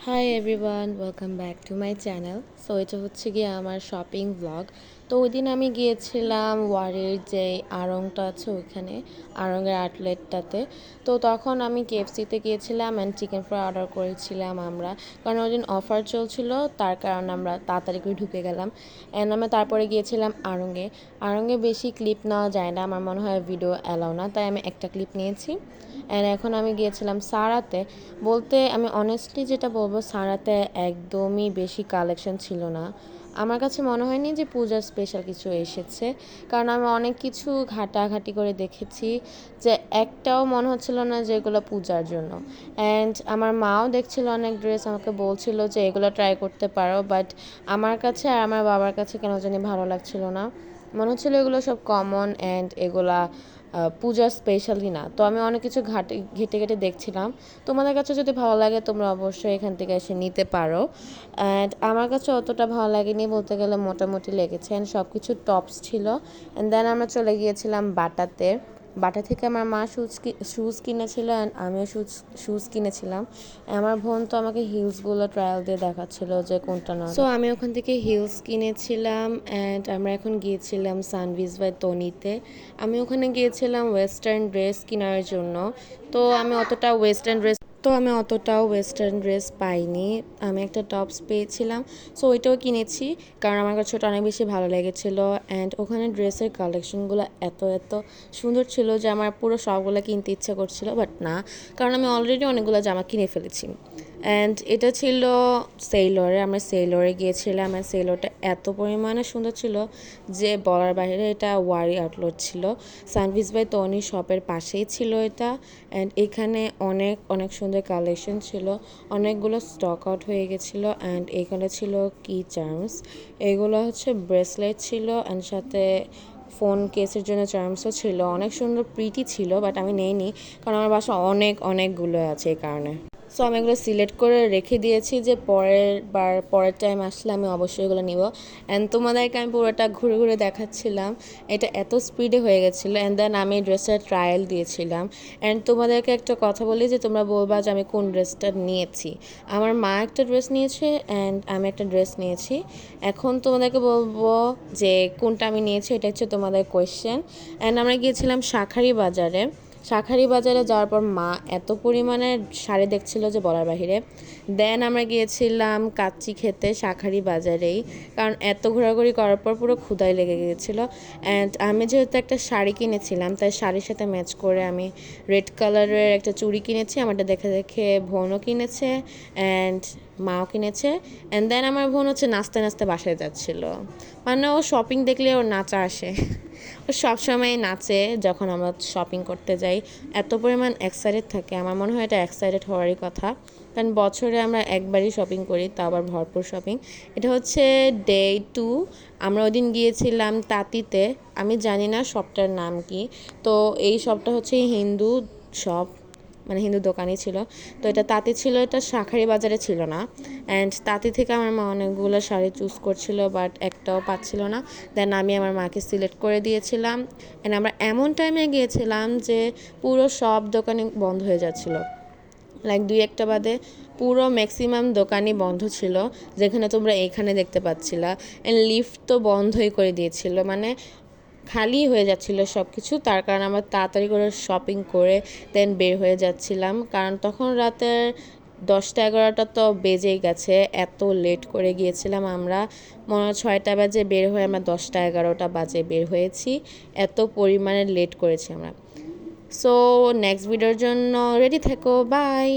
Hi everyone, welcome back to my channel. So এটা হচ্ছে গিয়ে আমার শপিং ব্লগ। তো ওই দিন আমি গিয়েছিলাম ওয়ারির যে আড়ংটা আছে ওইখানে, আড়ংয়ের আউটলেটটাতে। তো তখন আমি কেএফসিতে গিয়েছিলাম অ্যান্ড চিকেন ফ্রাই অর্ডার করেছিলাম আমরা, কারণ ওই দিন অফার চলছিল, তার কারণে আমরা তাড়াতাড়ি করে ঢুকে গেলাম। অ্যান্ড আমরা তারপরে গিয়েছিলাম আড়ংয়ে। আড়ংয়ে বেশি ক্লিপ নেওয়া যায় না, আমার মনে হয় ভিডিও অ্যালাউ না, তাই আমি একটা ক্লিপ নিয়েছি। অ্যান্ড এখন আমি গিয়েছিলাম সারাতে। বলতে আমি অনেস্টলি যেটা বলবো, সারাতে একদমই বেশি কালেকশন ছিল না। আমার কাছে মনে হয়নি যে পূজার স্পেশাল কিছু এসেছে, কারণ আমি অনেক কিছু ঘাটাঘাটি করে দেখেছি যে একটাও মনে হচ্ছিল না যে এগুলো পূজার জন্য। অ্যান্ড আমার মাও দেখছিল অনেক ড্রেস, আমাকে বলছিল যে এগুলো ট্রাই করতে পারো, বাট আমার কাছে আর আমার বাবার কাছে কেন জানি ভালো লাগছিল না। মনে হচ্ছিলো এগুলো সব কমন অ্যান্ড এগুলা পূজার স্পেশালি না। তো আমি অনেক কিছু ঘেটে ঘেটে দেখছিলাম। তোমাদের কাছে যদি ভালো লাগে তোমরা অবশ্যই এখান থেকে এসে নিতে পারো। অ্যান্ড আমার কাছে অতটা ভালো লাগেনি, বলতে গেলে মোটামুটি লেগেছে। অ্যান্ড সব কিছু টপস ছিল। অ্যান্ড দেন আমরা চলে গিয়েছিলাম বাটাতে। বাটা থেকে আমার মা শুজ কিনেছিল অ্যান্ড আমিও শুজ কিনেছিলাম। আমার বোন তো আমাকে হিলসগুলো ট্রায়াল দিয়ে দেখাচ্ছিল যে কোনটা না। সো আমি ওখান থেকে হিলস কিনেছিলাম অ্যান্ড আমরা এখন গিয়েছিলাম সানভিজ বাই তনিতে। আমি ওখানে গিয়েছিলাম ওয়েস্টার্ন ড্রেস কেনার জন্য। আমি অতটাও ওয়েস্টার্ন ড্রেস পাইনি। আমি একটা টপস পেয়েছিলাম, সো ওইটাও কিনেছি, কারণ আমার কাছে ওটা অনেক বেশি ভালো লেগেছিলো। অ্যান্ড ওখানে ড্রেসের কালেকশনগুলো এত এত সুন্দর ছিল যে আমার পুরো সবগুলো কিনতে ইচ্ছা করছিল, বাট না, কারণ আমি অলরেডি অনেকগুলো জামা কিনে ফেলেছি। অ্যান্ড এটা ছিল সেইলরে, আমরা সেইলরে গিয়েছিলাম। আর সেইলরটা এত পরিমাণে সুন্দর ছিল যে বলার বাইরে। এটা ওয়ারি আউটলেট ছিল, সানভিজ বাই তনি শপের পাশেই ছিল এটা। অ্যান্ড এখানে অনেক অনেক সুন্দর কালেকশন ছিল, অনেকগুলো স্টক আউট হয়ে গেছিলো। অ্যান্ড এখানে ছিল কি চার্মস, এগুলো হচ্ছে ব্রেসলেট ছিল অ্যান্ড সাথে ফোন কেসের জন্য চার্মসও ছিল। অনেক সুন্দর প্রিটি ছিল, বাট আমি নেইনি কারণ আমার বাসা অনেকগুলো আছে এই কারণে। সো আমি এগুলো সিলেক্ট করে রেখে দিয়েছি যে পরের টাইম আসলে আমি অবশ্যই এগুলো নিব। অ্যান্ড তোমাদেরকে আমি পুরোটা ঘুরে ঘুরে দেখাচ্ছিলাম, এটা এত স্পিডে হয়ে গেছিলো। অ্যান্ড দেন আমি ড্রেসটার ট্রায়াল দিয়েছিলাম। অ্যান্ড তোমাদেরকে একটা কথা বলি যে তোমরা বলবা যে আমি কোন ড্রেসটা নিয়েছি। আমার মা একটা ড্রেস নিয়েছে অ্যান্ড আমি একটা ড্রেস নিয়েছি। এখন তোমাদেরকে বলবো যে কোনটা আমি নিয়েছি, এটা হচ্ছে তোমাদের কোয়েশ্চেন। অ্যান্ড আমরা গিয়েছিলাম শাঁখারি বাজারে যাওয়ার পর মা এত পরিমাণে শাড়ি দেখছিল যে বলার বাহিরে। দেন আমরা গিয়েছিলাম কাচ্চি খেতে শাঁখারি বাজারেই, কারণ এত ঘোরাঘুরি করার পর পুরো ক্ষুধাই লেগে গিয়েছিলো। অ্যান্ড আমি যেহেতু একটা শাড়ি কিনেছিলাম, তাই শাড়ির সাথে ম্যাচ করে আমি রেড কালারের একটা চুড়ি কিনেছি। আমারটা দেখে দেখে বোনও কিনেছে অ্যান্ড মাও কিনেছে। অ্যান্ড দেন আমার বোন হচ্ছে নাচতে নাচতে বাসায় যাচ্ছিলো, মানে ও শপিং দেখলে ওর নাচা আসে। ও সবসময় নাচে যখন আমরা শপিং করতে যাই, এত পরিমাণ এক্সাইটেড থাকে। আমার মনে হয় এটা এক্সাইটেড হওয়ারই কথা, কারণ বছরে আমরা একবারই শপিং করি, তা আবার ভরপুর শপিং। এটা হচ্ছে ডে 2। আমরা ওই দিন গিয়েছিলাম তাঁতিতে। আমি জানি না শপটার নাম কি। তো এই শপটা হচ্ছে হিন্দু শপ, মানে হিন্দু দোকানই ছিল। তো এটা তাঁতি ছিল, এটা শাঁখারি বাজারে ছিল না। অ্যান্ড তাঁতি থেকে আমার মা অনেকগুলো শাড়ি চুজ করছিল, বাট একটাও পাচ্ছিল না। দেন আমি আমার মাকে সিলেক্ট করে দিয়েছিলাম। অ্যান্ড আমরা এমন টাইমে গিয়েছিলাম যে পুরো সব দোকানই বন্ধ হয়ে যাচ্ছিলো, লাইক 2-1টা বাদে পুরো ম্যাক্সিমাম দোকানই বন্ধ ছিল, যেখানে তোমরা এইখানে দেখতে পাচ্ছিলা। অ্যান্ড লিফট তো বন্ধই করে দিয়েছিল, মানে খালি হয়ে যাচ্ছিল সব কিছু। তার কারণে আমরা তাড়াতাড়ি করে শপিং করে দেন বের হয়ে যাচ্ছিলাম, কারণ তখন রাতের 10টা-11টা তো বেজেই গেছে। এত লেট করে গিয়েছিলাম আমরা, মনে হয় 6টা বাজে বের হয়ে আমরা 10টা-11টা বাজে বের হয়েছি। এত পরিমাণে লেট করেছি আমরা। সো নেক্সট ভিডিওর জন্য রেডি থেকো, বাই।